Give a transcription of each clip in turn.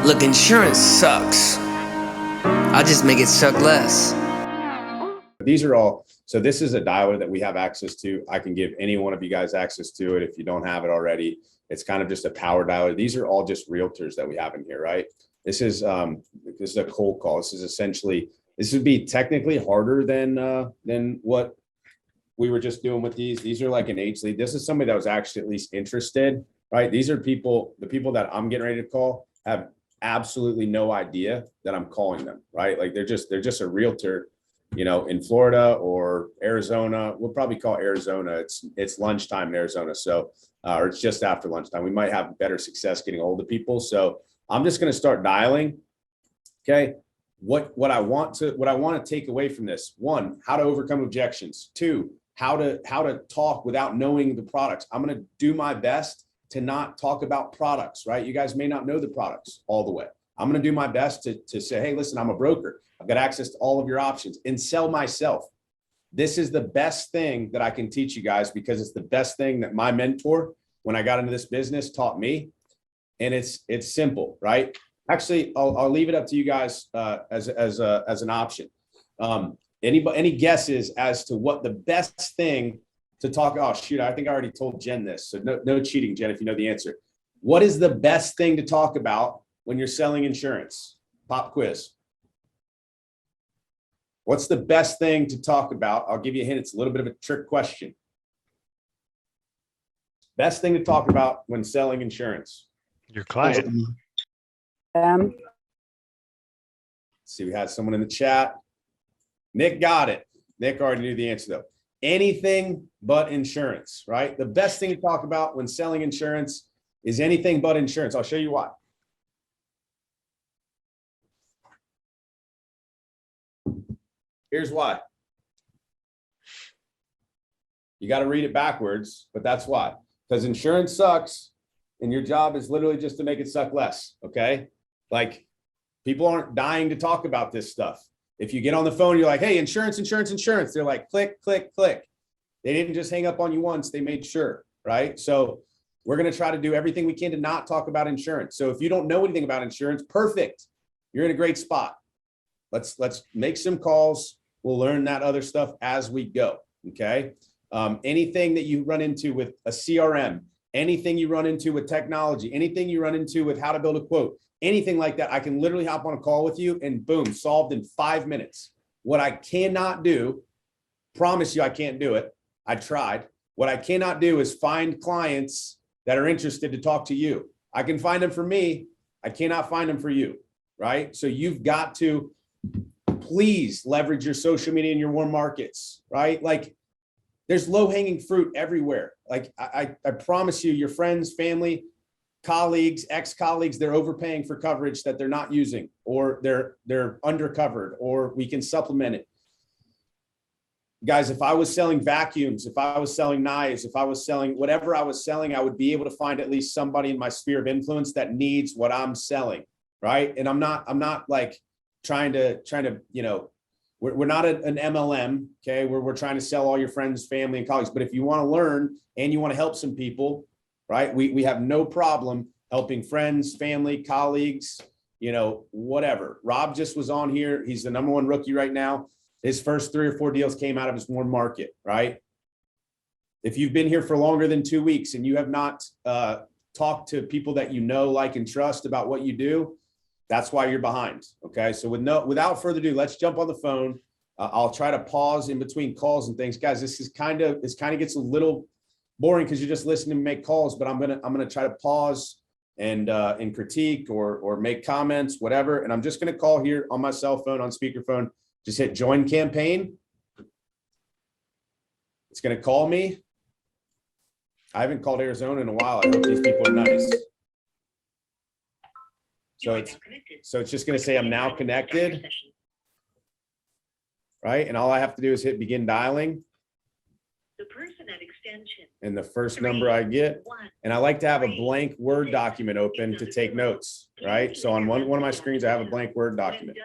Look, insurance sucks. I'll just make it suck less. These are all, so this is a dialer that we have access to. I can give any one of you guys access to it if you don't have it already. It's kind of just a power dialer. These are all just realtors that we have in here, right? This is a cold call. This is essentially, this would be technically harder than what we were just doing with these. These are like an H lead. This is somebody that was actually at least interested, right? These are people, the people that I'm getting ready to call have absolutely no idea that I'm calling them, right? Like they're just a realtor, you know, in Florida or Arizona. We'll probably call Arizona. It's lunchtime in Arizona. So, or it's just after lunchtime. We might have better success getting hold of people. So I'm just going to start dialing. Okay. What I want to take away from this: one, how to overcome objections; two, how to talk without knowing the products. I'm going to do my best to not talk about products, right? You guys may not know the products all the way. I'm going to do my best to say, hey, listen, I'm a broker. I've got access to all of your options and sell myself. This is the best thing that I can teach you guys because it's the best thing that my mentor, when I got into this business, taught me. And it's simple, right? Actually, I'll leave it up to you guys as an option. Any guesses as to what the best thing to talk? Oh shoot, I think I already told Jen this, so no cheating, Jen, if you know the answer. What is the best thing to talk about when you're selling insurance? Pop quiz. What's the best thing to talk about? I'll give you a hint. It's a little bit of a trick question. Best thing to talk about when selling insurance? Your client. Let's see, we had someone in the chat. Nick got it. Nick already knew the answer though. Anything but insurance, right? The best thing to talk about when selling insurance is anything but insurance. I'll show you why. Here's why. You got to read it backwards, but that's why. Because insurance sucks, and your job is literally just to make it suck less, okay? Like, people aren't dying to talk about this stuff. If you get on the phone, you're like, hey, insurance, insurance, insurance. They're like, click, click, click. They didn't just hang up on you once, they made sure, right? So we're going to try to do everything we can to not talk about insurance. So if you don't know anything about insurance, perfect. You're in a great spot. Let's make some calls. We'll learn that other stuff as we go, okay? Anything that you run into with a CRM, anything you run into with technology, anything you run into with how to build a quote, anything like that, I can literally hop on a call with you and boom, solved in 5 minutes. What I cannot do, promise you I can't do it. I tried. What I cannot do is find clients that are interested to talk to you. I can find them for me. I cannot find them for you, right? So you've got to please leverage your social media and your warm markets, right? Like there's low-hanging fruit everywhere. Like I promise you, your friends, family, colleagues, ex-colleagues, they're overpaying for coverage that they're not using, or they're undercovered, or we can supplement it. Guys, if I was selling vacuums, if I was selling knives, if I was selling whatever I was selling, I would be able to find at least somebody in my sphere of influence that needs what I'm selling, right? And I'm not like trying to, you know, we're not an MLM, okay? We're trying to sell all your friends, family, and colleagues. But if you want to learn and you want to help some people, right? We have no problem helping friends, family, colleagues, you know, whatever. Rob just was on here. He's the #1 rookie right now. His first 3 or 4 deals came out of his warm market, right? If you've been here for longer than 2 weeks and you have not talked to people that you know, like, and trust about what you do, that's why you're behind, okay? So without further ado, let's jump on the phone. I'll try to pause in between calls and things. Guys, this kind of gets a little boring because you're just listening to make calls, but I'm gonna try to pause and critique or make comments, whatever. And I'm just gonna call here on my cell phone, on speakerphone. Just hit join campaign. It's going to call me. I haven't called Arizona in a while. I hope these people are nice. So it's just going to say I'm now connected. Right? And all I have to do is hit begin dialing. The person at extension. And the first number I get. And I like to have a blank Word document open to take notes, right? So on one of my screens, I have a blank Word document.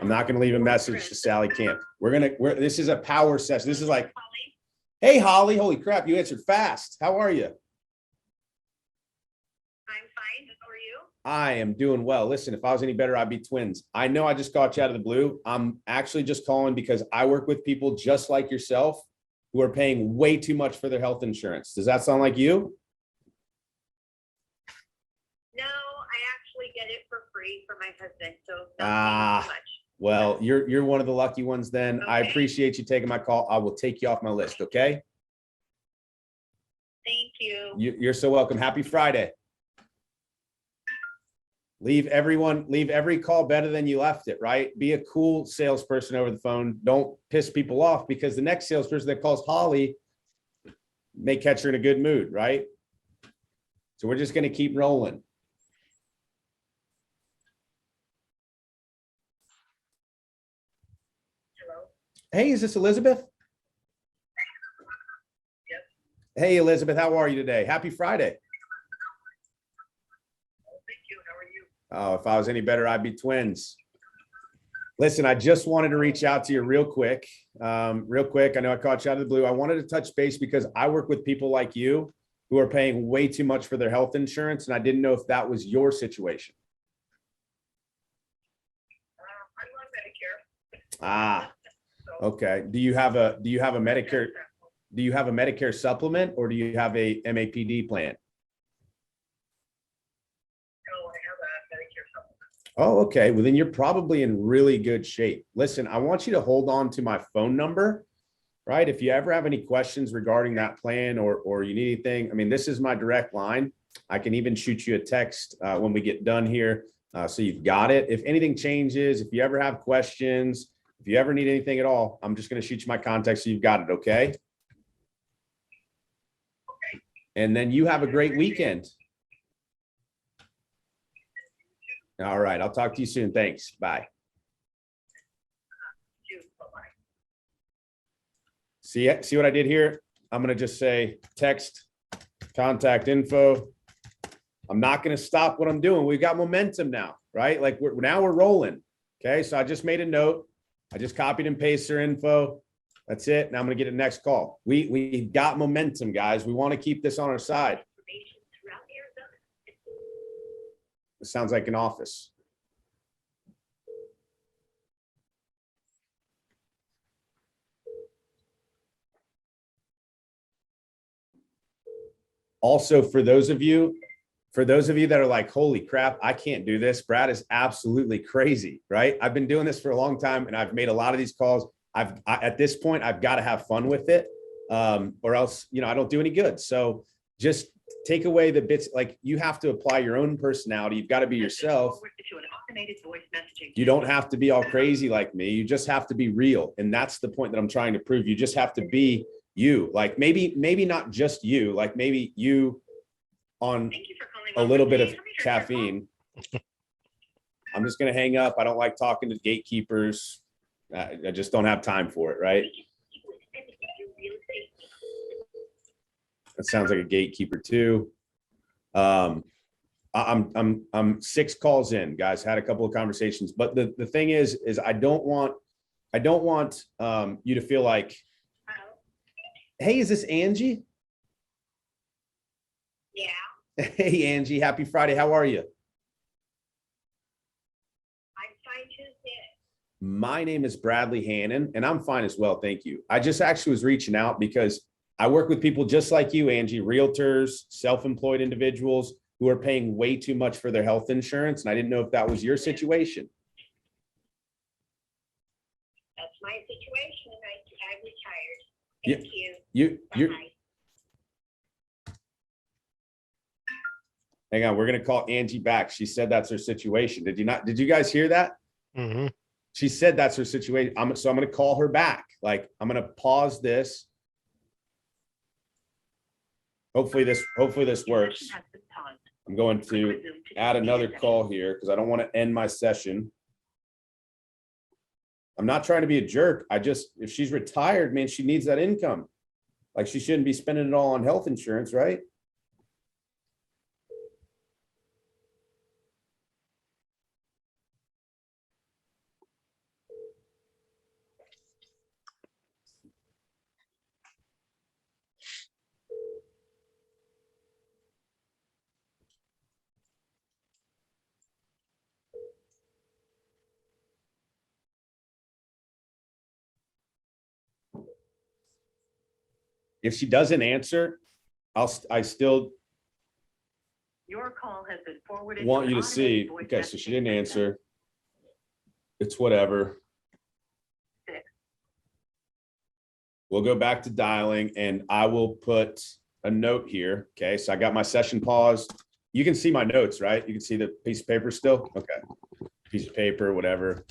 I'm not going to leave a message to Sally Camp. This is a power session. This is like, hey, Holly, holy crap, you answered fast. How are you? I'm fine. How are you? I am doing well. Listen, if I was any better, I'd be twins. I know I just got you out of the blue. I'm actually just calling because I work with people just like yourself who are paying way too much for their health insurance. Does that sound like you? No, I actually get it for free for my husband, so not too much. Well, you're one of the lucky ones then. I Okay. appreciate you taking my call. I will take you off my list, okay? Thank you. You're so welcome. Happy Friday. Leave every call better than you left it, right? Be a cool salesperson over the phone. Don't piss people off, because the next salesperson that calls Holly may catch her in a good mood, right? So we're just going to keep rolling. Hello? Hey, is this Elizabeth? Yes. Hey, Elizabeth, how are you today? Happy Friday. Oh, thank you. How are you? Oh, if I was any better, I'd be twins. Listen, I just wanted to reach out to you real quick. I know I caught you out of the blue. I wanted to touch base because I work with people like you who are paying way too much for their health insurance, and I didn't know if that was your situation. I'm on Medicare. Okay. Do you have a Medicare supplement, or do you have a MAPD plan? No, I have a Medicare supplement. Oh, okay. Well, then you're probably in really good shape. Listen, I want you to hold on to my phone number, right? If you ever have any questions regarding that plan, or you need anything, I mean, this is my direct line. I can even shoot you a text when we get done here. So you've got it. If anything changes, if you ever have questions, if you ever need anything at all, I'm just going to shoot you my contact so you've got it. Okay. Okay. And then you have a great weekend. All right. I'll talk to you soon. Thanks. Bye. Bye-bye. See what I did here? I'm going to just say text contact info. I'm not going to stop what I'm doing. We've got momentum now, right? Like we're rolling. Okay. So I just made a note. I just copied and pasted her info. That's it. Now I'm going to get a next call. We got momentum, guys. We want to keep this on our side. It sounds like an office. Also, for those of you that are like, holy crap, I can't do this. Brad is absolutely crazy, right? I've been doing this for a long time, and I've made a lot of these calls. At this point, I've got to have fun with it, or else, I don't do any good. So just take away the bits. Like, you have to apply your own personality. You've got to be yourself. You don't have to be all crazy like me. You just have to be real. And that's the point that I'm trying to prove. You just have to be you. Like maybe not just you, like maybe you on a little bit of caffeine. I'm just going to hang up. I don't like talking to gatekeepers. I just don't have time for it. Right. That sounds like a gatekeeper too. I'm 6 calls in, guys. Had a couple of conversations, but the thing is I don't want you to feel like, hey, is this Angie? Yeah. Hey, Angie, happy Friday. How are you? I'm fine Tuesday. My name is Bradley Hannon, and I'm fine as well. Thank you. I just actually was reaching out because I work with people just like you, Angie, realtors, self-employed individuals who are paying way too much for their health insurance. And I didn't know if that was your situation. That's my situation. I'm retired. Thank you. Bye. Hang on, we're going to call Angie back. She said that's her situation. Did you guys hear that? Mm-hmm. She said that's her situation. So I'm going to call her back. Like, I'm going to pause this. Hopefully this works. I'm going to add another call here because I don't want to end my session. I'm not trying to be a jerk. If she's retired, man, she needs that income. Like, she shouldn't be spending it all on health insurance, right? If she doesn't answer, I still Your call has been forwarded. want to you an to see. automated voice Okay, so she messaging didn't system. answer. It's whatever. 6. We'll go back to dialing and I will put a note here. Okay, so I got my session paused. You can see my notes, right? You can see the piece of paper still? Okay. Piece of paper, whatever.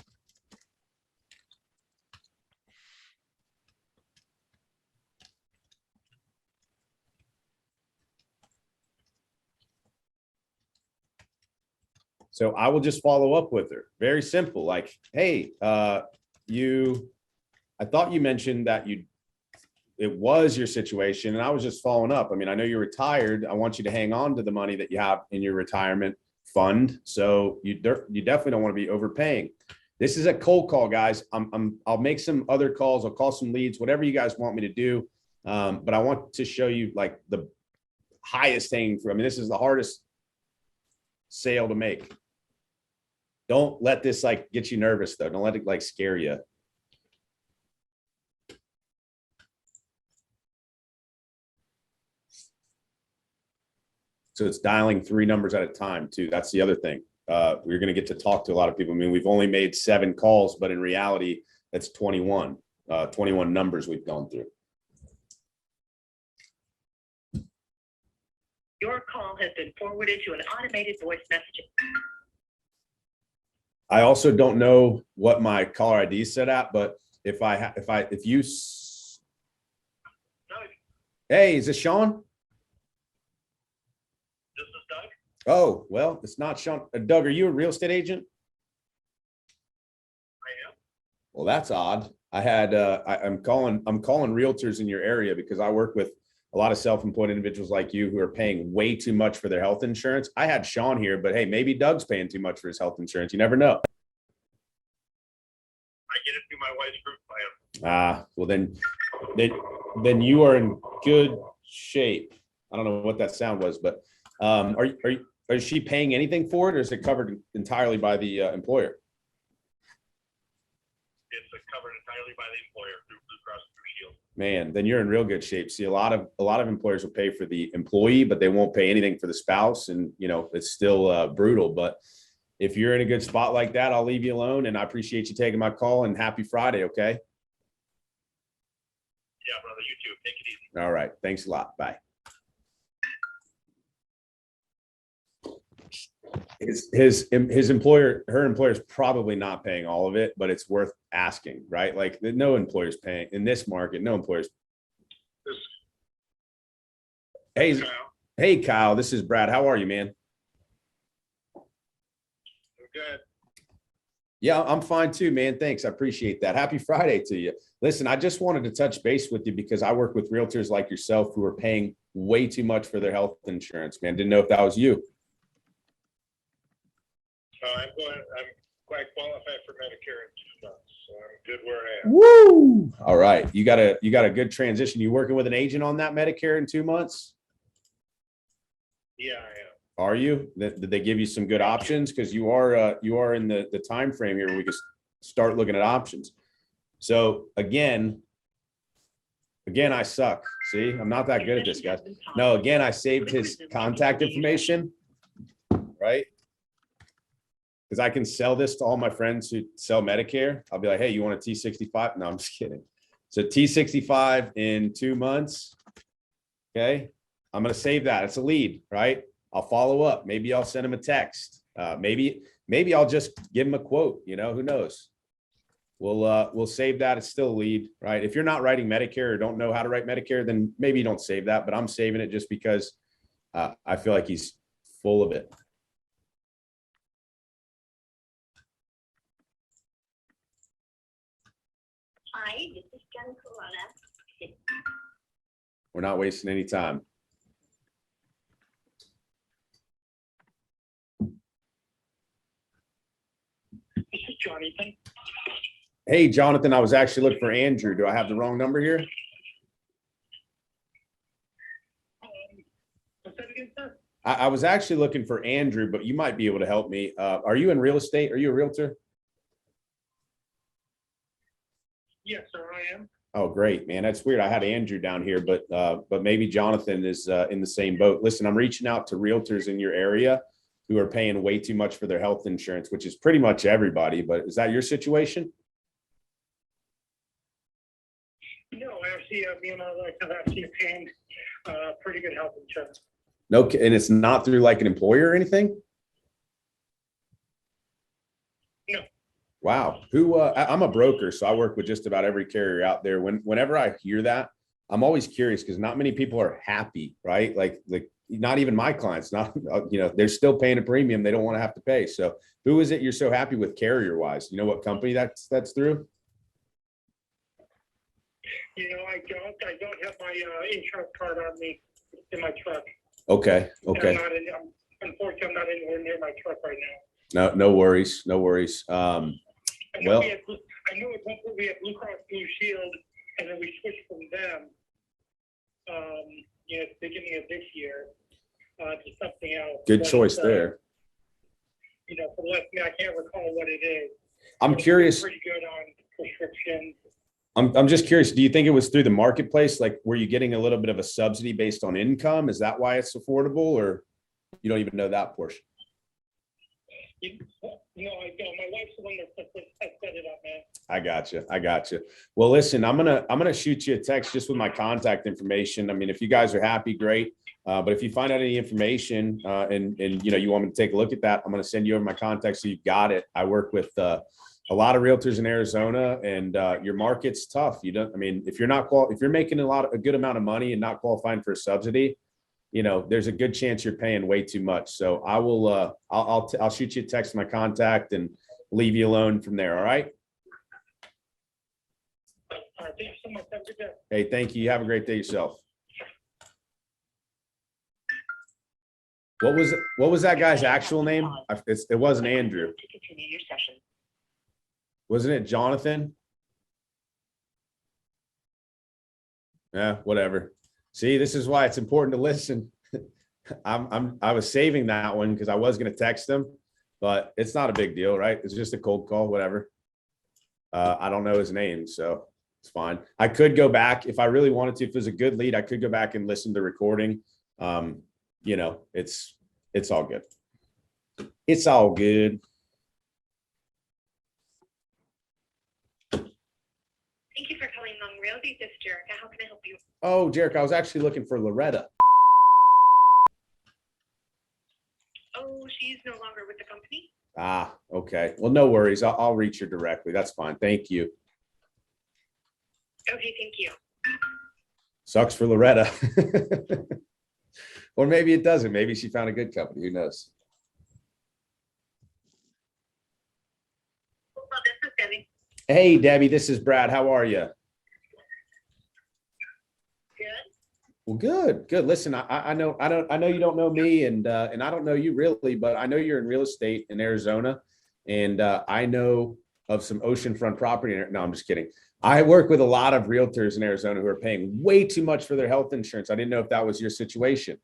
So I will just follow up with her. Very simple. Like, hey, I thought you mentioned that it was your situation, and I was just following up. I mean, I know you're retired. I want you to hang on to the money that you have in your retirement fund. So you definitely don't want to be overpaying. This is a cold call, guys. I'll make some other calls. I'll call some leads, whatever you guys want me to do. But I want to show you like the highest hanging fruit. I mean, this is the hardest sale to make. Don't let this like get you nervous though. Don't let it like scare you. So it's dialing 3 numbers at a time too. That's the other thing. We're going to get to talk to a lot of people. I mean, we've only made 7 calls, but in reality, that's 21 numbers we've gone through. Your call has been forwarded to an automated voice messaging. I also don't know what my caller ID is set at, but if you, hey, is this Sean? This is Doug. Oh, well, it's not Sean. Doug, are you a real estate agent? I am. Well, that's odd. I'm calling realtors in your area because I work with a lot of self-employed individuals like you who are paying way too much for their health insurance. I had Sean here, but hey, maybe Doug's paying too much for his health insurance. You never know. I get it through my wife's group plan. Well, then you are in good shape. I don't know what that sound was, but is she paying anything for it, or is it covered entirely by the employer? It's covered entirely by the employer through Blue Cross Blue Shield. Man, then you're in real good shape. See, a lot of employers will pay for the employee, but they won't pay anything for the spouse, and it's still brutal. But if you're in a good spot like that, I'll leave you alone. And I appreciate you taking my call. And happy Friday, okay? Yeah, brother. You too. Take it easy. All right. Thanks a lot. Bye. His employer, her employer is probably not paying all of it, but it's worth asking, right? Like no employer's paying in this market. No employers. Hey, Kyle. hey, Kyle. This is Brad. How are you, man? I'm good. Yeah, I'm fine too, man. Thanks. I appreciate that. Happy Friday to you. Listen, I just wanted to touch base with you because I work with realtors like yourself who are paying way too much for their health insurance, man. Didn't know if that was you. I'm quite qualified for Medicare in 2 months, so I'm good where I am. Woo! All right. You got a good transition. You working with an agent on that Medicare in 2 months? Yeah, I am. Are you? Did they give you some good options? Because you are in the time frame here where we can start looking at options. So again, I suck. See, I'm not that good at this, guys. No, again, I saved his contact information, right? Because I can sell this to all my friends who sell Medicare. I'll be like, hey, you want a T65? No, I'm just kidding. So T65 in 2 months. Okay. I'm going to save that. It's a lead, right? I'll follow up. Maybe I'll send him a text. Maybe I'll just give him a quote. Who knows? We'll save that. It's still a lead, right? If you're not writing Medicare or don't know how to write Medicare, then maybe you don't save that, but I'm saving it just because I feel like he's full of it. Hi, this is Jen Corona. We're not wasting any time. This is Jonathan. Hey, Jonathan, I was actually looking for Andrew. Do I have the wrong number here? What's that again, sir? I was actually looking for Andrew, but you might be able to help me. Are you in real estate? Are you a realtor? Yes, sir, I am. Oh, great, man. That's weird. I had Andrew down here, but maybe Jonathan is in the same boat. Listen, I'm reaching out to realtors in your area who are paying way too much for their health insurance, which is pretty much everybody. But is that your situation? No, actually, me and my wife have actually paying pretty good health insurance. No, and it's not through like an employer or anything? No. Wow. Who I'm a broker, so I work with just about every carrier out there. Whenever I hear that, I'm always curious because not many people are happy, right? Like not even my clients, not they're still paying a premium they don't want to have to pay. So who is it you're so happy with carrier wise? You know what company that's through? I don't have my insurance card on me in my truck. Okay. Unfortunately, I'm not anywhere near my truck right now. No worries. No worries. I know Well, at one point we had Blue Cross Blue Shield, and then we switched from them. At the beginning of this year to something else. good choice there. For the last, I can't recall what it is. I'm curious. Pretty good on prescriptions. I'm just curious. Do you think it was through the marketplace? Like, were you getting a little bit of a subsidy based on income? Is that why it's affordable, or you don't even know that portion? I don't. My wife's the one that set it up, man. I got you. Well, listen, I'm gonna shoot you a text just with my contact information. I mean, if you guys are happy, great. But if you find out any information and you want me to take a look at that, I'm gonna send you over my contact so you've got it. I work with a lot of realtors in Arizona, and your market's tough. If you're making a good amount of money and not qualifying for a subsidy, there's a good chance you're paying way too much. So I will, I'll shoot you a text, my contact, and leave you alone from there. All right. All right, thanks so much. Have a good day. Hey, thank you. Have a great day yourself. What was that guy's actual name? It wasn't Andrew. To continue your session. Wasn't it Jonathan? Yeah, whatever. See, this is why it's important to listen. I was saving that one because I was going to text him, but it's not a big deal, right? It's just a cold call, whatever. I don't know his name, so it's fine. I could go back if I really wanted to. If it was a good lead, I could go back and listen to the recording. It's all good. It's all good. Thank you for calling Long Realty. This is Jerica. How can I help you? Oh, Jerick, I was actually looking for Loretta. Oh, she's no longer with the company. Ah, okay. Well, no worries. I'll reach her directly. That's fine. Thank you. Okay, thank you. Sucks for Loretta. Or maybe it doesn't. Maybe she found a good company. Who knows? Well, this is Debbie. Hey, Debbie, this is Brad. How are you? Good. Well, good. Listen, I know you don't know me, and I don't know you really, but I know you're in real estate in Arizona, and I know of some oceanfront property. No, I'm just kidding. I work with a lot of realtors in Arizona who are paying way too much for their health insurance. I didn't know if that was your situation.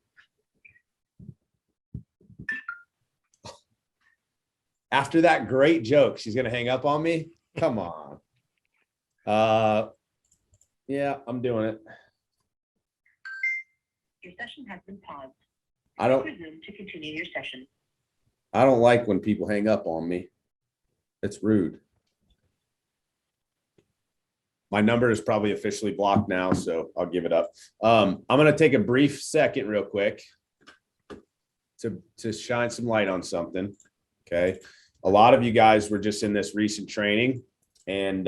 After that great joke, she's gonna hang up on me. Come on. Yeah, I'm doing it. Your session has been paused. I don't Resume to continue your session. like when people hang up on me. It's rude. My number is probably officially blocked now, so I'll give it up. I'm going to take a brief second real quick to shine some light on something. Okay. A lot of you guys were just in this recent training, and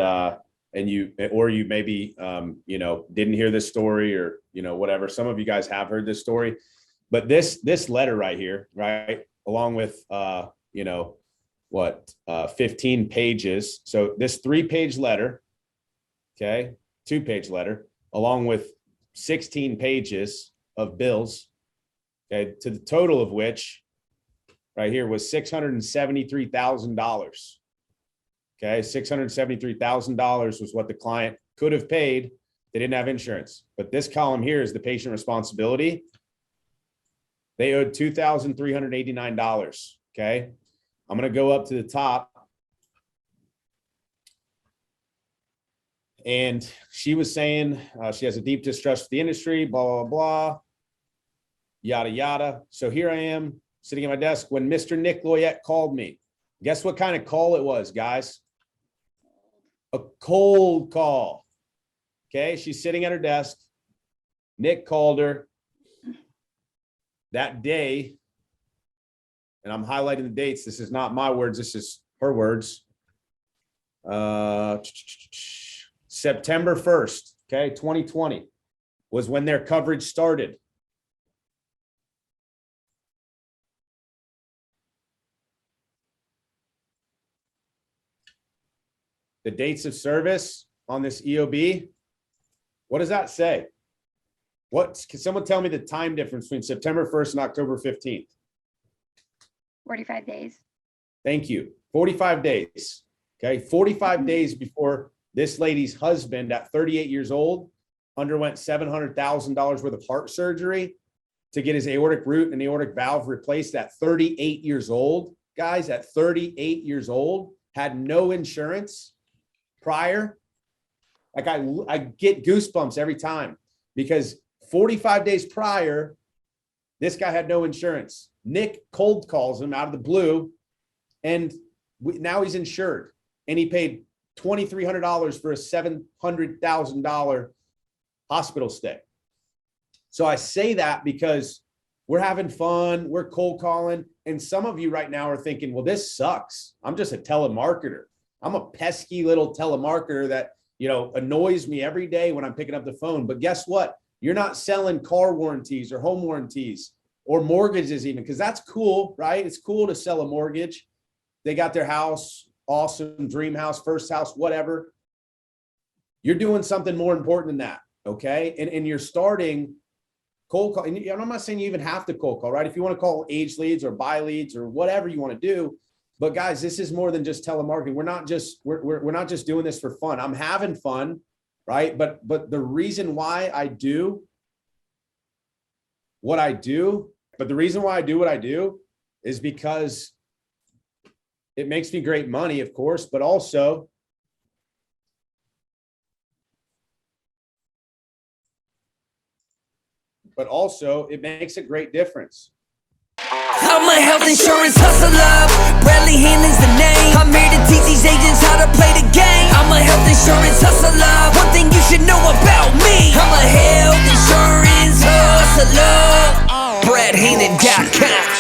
you maybe, didn't hear this story, or, whatever. Some of you guys have heard this story, but this letter right here, right, along with, 15 pages. So this 3-page letter, okay, 2-page letter, along with 16 pages of bills, okay, to the total of which right here was $673,000. Okay, $673,000 was what the client could have paid. They didn't have insurance. But this column here is the patient responsibility. They owed $2,389. Okay, I'm going to go up to the top. And she was saying she has a deep distrust for the industry, blah, blah, blah, yada, yada. So here I am sitting at my desk when Mr. Nick Loyette called me. Guess what kind of call it was, guys? A cold call. Okay, she's sitting at her desk. Nick called her that day, and I'm highlighting the dates. This is not my words. This is her words. September 1st, okay, 2020 was when their coverage started. The dates of service on this EOB, what does that say? Can someone tell me the time difference between September 1st and October 15th? 45 days. Thank you. 45 days. Okay. 45 days before this lady's husband at 38 years old underwent $700,000 worth of heart surgery to get his aortic root and aortic valve replaced at 38 years old. Guys, at 38 years old, had no insurance prior. Like I get goosebumps every time because 45 days prior, this guy had no insurance. Nick cold calls him out of the blue, and now he's insured, and he paid $2,300 for a $700,000 hospital stay. So I say that because we're having fun, we're cold calling, and some of you right now are thinking, well, this sucks. I'm just a telemarketer. I'm a pesky little telemarketer that, annoys me every day when I'm picking up the phone. But guess what? You're not selling car warranties or home warranties or mortgages even, because that's cool, right? It's cool to sell a mortgage. They got their house, awesome dream house, first house, whatever. You're doing something more important than that, okay? And you're starting cold call. And I'm not saying you even have to cold call, right? If you want to call age leads or buy leads or whatever you want to do. But guys, this is more than just telemarketing. We're not just doing this for fun. I'm having fun, right? But the reason why I do what I do, is because it makes me great money, of course, but also it makes a great difference. I'm a health insurance hustler. Bradley Hannon's the name. I'm here to teach these agents how to play the game. I'm a health insurance hustler. One thing you should know about me, I'm a health insurance hustler. BradHannon.com.